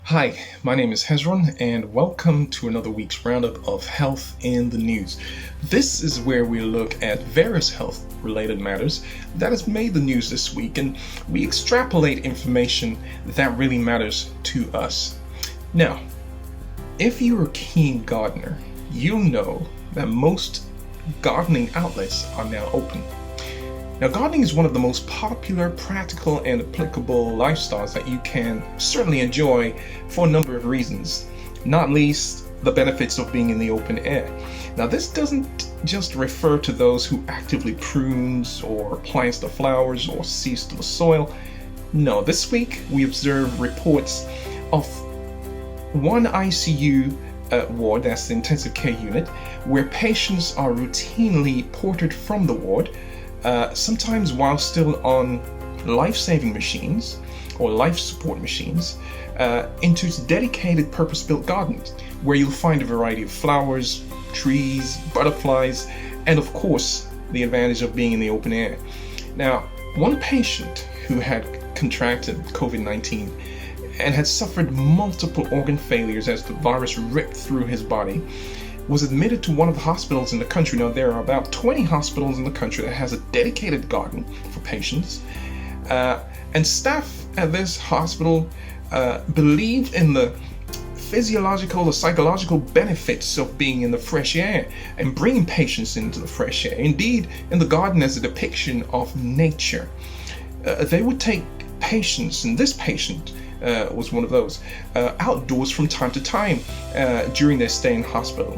Hi, my name is Hezron, and welcome to another week's roundup of health in the news. This is where we look at various health related matters that has made the news this week, and we extrapolate information that really matters to us. Now, if you're a keen gardener, you'll know that most gardening outlets are now open. Now, gardening is one of the most popular, practical, and applicable lifestyles that you can certainly enjoy for a number of reasons, not least the benefits of being in the open air. Now, this doesn't just refer to those who actively prunes or plants the flowers or seeds to the soil. No, this week we observed reports of one ICU ward, that's the intensive care unit, where patients are routinely ported from the ward, sometimes while still on life-saving machines or life support machines, into dedicated purpose-built gardens where you'll find a variety of flowers, trees, butterflies, and of course the advantage of being in the open air. Now, one patient who had contracted COVID-19 and had suffered multiple organ failures as the virus ripped through his body was admitted to one of the hospitals in the country. Now, there are about 20 hospitals in the country that has a dedicated garden for patients, and staff at this hospital believed in the physiological, the psychological benefits of being in the fresh air and bringing patients into the fresh air. Indeed, in the garden as a depiction of nature. They would take patients, and this patient was one of those, outdoors from time to time during their stay in hospital.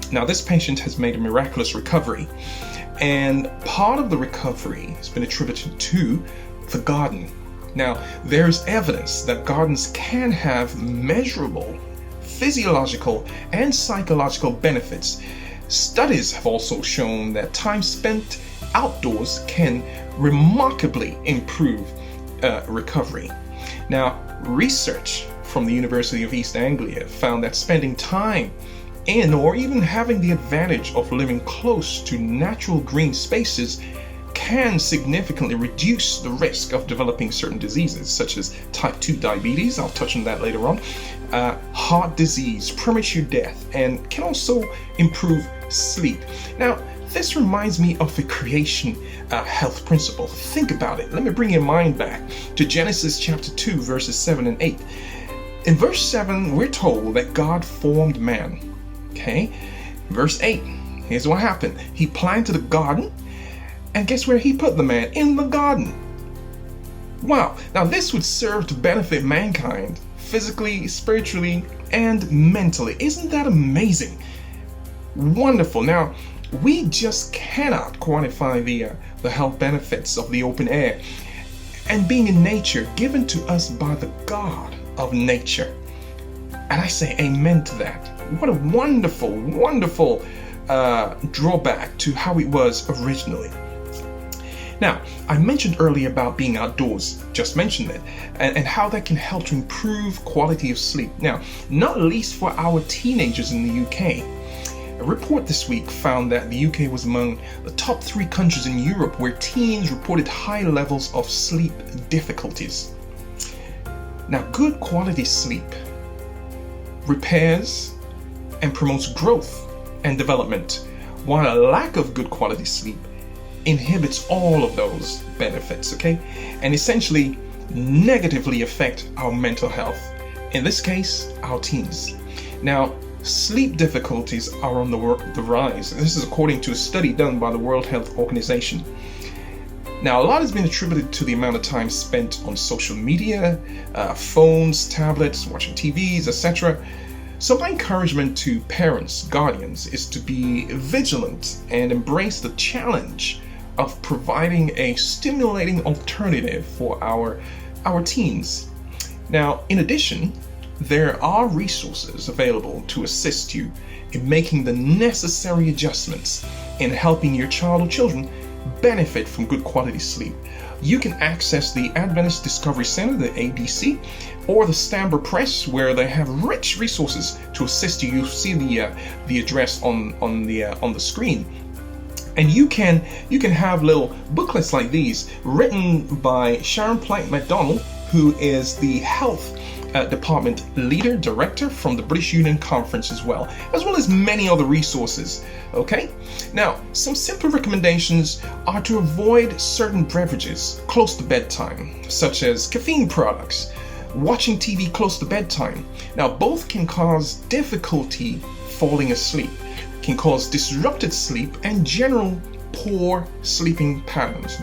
Now, this patient has made a miraculous recovery, and part of the recovery has been attributed to the garden. Now, there's evidence that gardens can have measurable physiological and psychological benefits. Studies have also shown that time spent outdoors can remarkably improve recovery. Now, research from the University of East Anglia found that spending time in or even having the advantage of living close to natural green spaces can significantly reduce the risk of developing certain diseases such as type 2 diabetes, I'll touch on that later on, heart disease, premature death, and can also improve sleep. Now, this reminds me of a creation health principle. Think about it. Let me bring your mind back to Genesis chapter 2, verses 7 and 8. In verse 7, we're told that God formed man. Okay? Verse 8, here's what happened. He planted a garden, and guess where he put the man? In the garden. Wow. Now, this would serve to benefit mankind physically, spiritually, and mentally. Isn't that amazing? Wonderful. Now, we just cannot quantify the health benefits of the open air and being in nature given to us by the God of nature. And I say amen to that. What a wonderful, wonderful drawback to how it was originally. Now, I mentioned earlier about being outdoors, just mentioned it, and how that can help to improve quality of sleep. Now, not least for our teenagers in the UK. A report this week found that the UK was among the top 3 countries in Europe where teens reported high levels of sleep difficulties. Now, good quality sleep repairs and promotes growth and development, while a lack of good quality sleep inhibits all of those benefits, okay? And essentially negatively affect our mental health. In this case, our teens. Now, sleep difficulties are on the rise. This is according to a study done by the World Health Organization. Now, a lot has been attributed to the amount of time spent on social media, phones, tablets, watching TVs, etc. So my encouragement to parents, guardians, is to be vigilant and embrace the challenge of providing a stimulating alternative for our teens. Now, in addition, there are resources available to assist you in making the necessary adjustments in helping your child or children benefit from good quality sleep. You can access the Adventist Discovery Center, the ADC, or the Stamber Press, where they have rich resources to assist you. You'll see the address on the screen. And you can have little booklets like these written by Sharon Plank McDonald, who is the health department leader, director from the British Union Conference as well as many other resources. Okay, now some simple recommendations are to avoid certain beverages close to bedtime, such as caffeine products, watching TV close to bedtime. Now, both can cause difficulty falling asleep, can cause disrupted sleep, and generally poor sleeping patterns.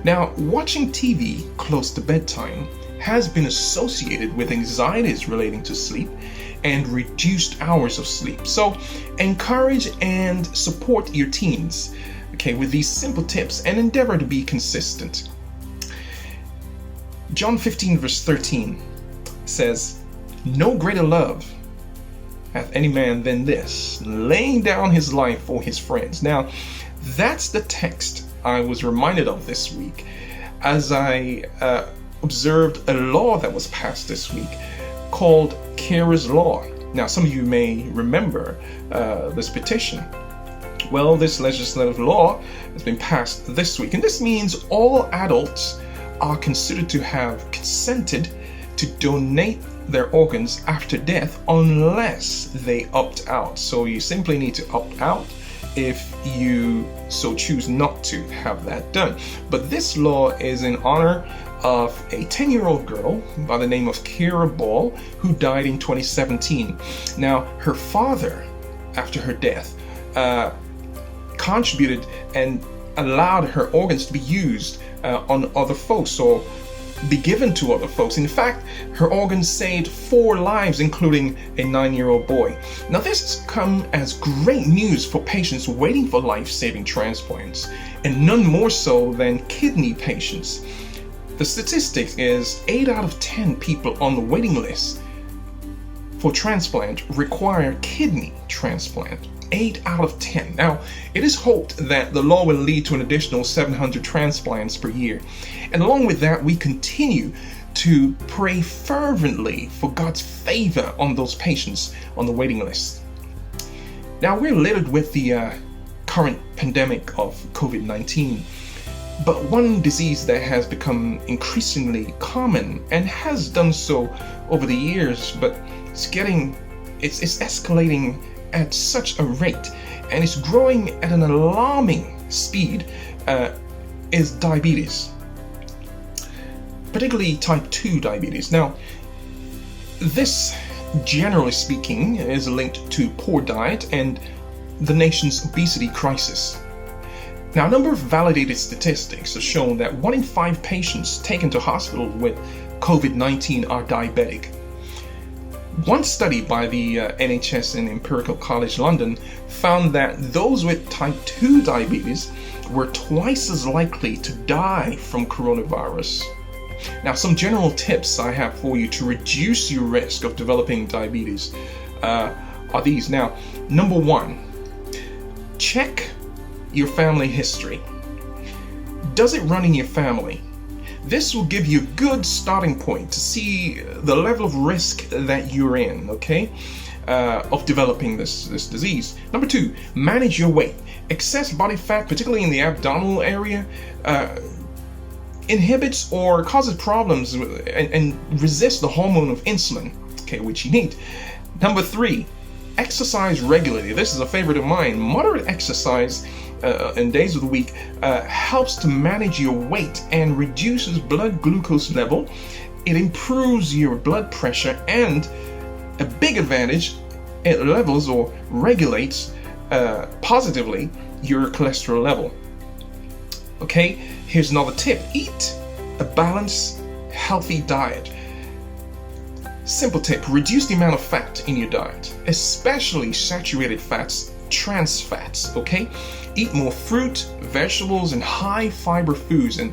Now, watching TV close to bedtime has been associated with anxieties relating to sleep and reduced hours of sleep. So, encourage and support your teens, okay, with these simple tips and endeavor to be consistent. John 15 verse 13 says, "No greater love hath any man than this, laying down his life for his friends." Now, that's the text I was reminded of this week as I observed a law that was passed this week called Carer's Law. Now, some of you may remember this petition. Well, this legislative law has been passed this week, and this means all adults are considered to have consented to donate their organs after death unless they opt out. So you simply need to opt out if you so choose not to have that done. But this law is in honor of a 10-year-old girl by the name of Kira Ball, who died in 2017. Now, her father, after her death, contributed and allowed her organs to be used on other folks, or be given to other folks. In fact, her organs saved 4 lives, including a 9-year-old boy. Now, this has come as great news for patients waiting for life-saving transplants, and none more so than kidney patients. The statistic is 8 out of 10 people on the waiting list for transplant require kidney transplant. 8 out of 10. Now, it is hoped that the law will lead to an additional 700 transplants per year. And along with that, we continue to pray fervently for God's favor on those patients on the waiting list. Now, we're littered with the current pandemic of COVID-19, but one disease that has become increasingly common and has done so over the years, but it's escalating at such a rate, and it's growing at an alarming speed, is diabetes, particularly type 2 diabetes. Now, this, generally speaking, is linked to poor diet and the nation's obesity crisis. Now, a number of validated statistics have shown that 1 in 5 patients taken to hospital with COVID-19 are diabetic. One study by the NHS and Imperial College London found that those with type 2 diabetes were twice as likely to die from coronavirus. Now, some general tips I have for you to reduce your risk of developing diabetes are these. Now, number 1, check your family history. Does it run in your family? This will give you a good starting point to see the level of risk that you're in, okay, of developing this disease. Number 2, manage your weight. Excess body fat, particularly in the abdominal area, inhibits or causes problems and resists the hormone of insulin, okay, which you need. Number 3, exercise regularly. This is a favorite of mine. Moderate exercise in days of the week helps to manage your weight and reduces blood glucose level. It improves your blood pressure, and a big advantage, it levels or regulates positively your cholesterol level. Okay, here's another tip. Eat a balanced, healthy diet. Simple tip, reduce the amount of fat in your diet, especially saturated fats, trans fats, okay? Eat more fruit, vegetables, and high fiber foods. And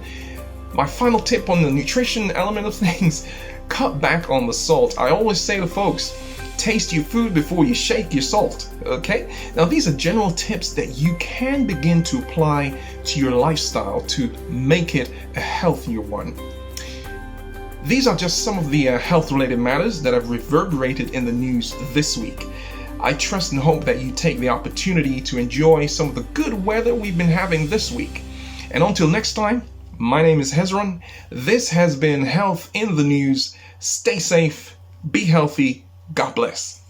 my final tip on the nutrition element of things, cut back on the salt. I always say to folks, taste your food before you shake your salt, okay? Now, these are general tips that you can begin to apply to your lifestyle to make it a healthier one. These are just some of the health-related matters that have reverberated in the news this week. I trust and hope that you take the opportunity to enjoy some of the good weather we've been having this week. And until next time, My name is Hezron. This has been Health in the News. Stay safe, be healthy, God bless.